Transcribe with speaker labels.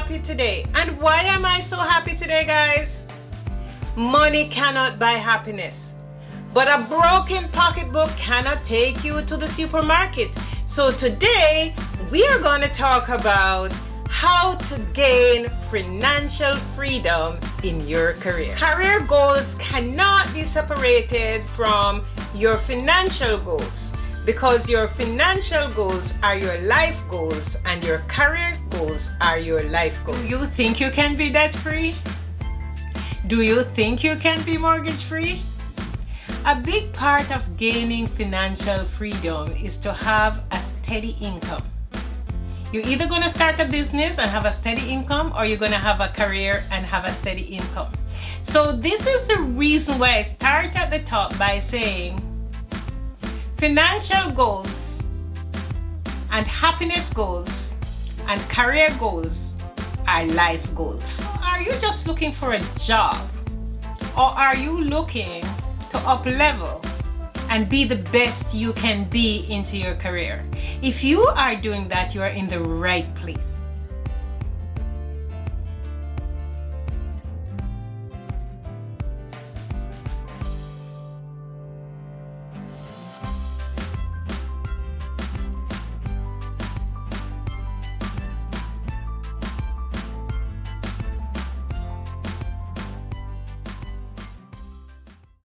Speaker 1: happy today. And why am I so happy today, guys? Money cannot buy happiness, but a broken pocketbook cannot take you to the supermarket. So today we are going to talk about how to gain financial freedom in your career. Career goals cannot be separated from your financial goals, because your financial goals are your life goals and your career goals are your life goals. Do you think you can be debt free? Do you think you can be mortgage free? A big part of gaining financial freedom is to have a steady income. You're either going to start a business and have a steady income, or you're going to have a career and have a steady income. So this is the reason why I start at the top by saying financial goals and happiness goals and career goals are life goals. Are you just looking for a job, or are you looking to up level and be the best you can be into your career? If you are doing that, you are in the right place.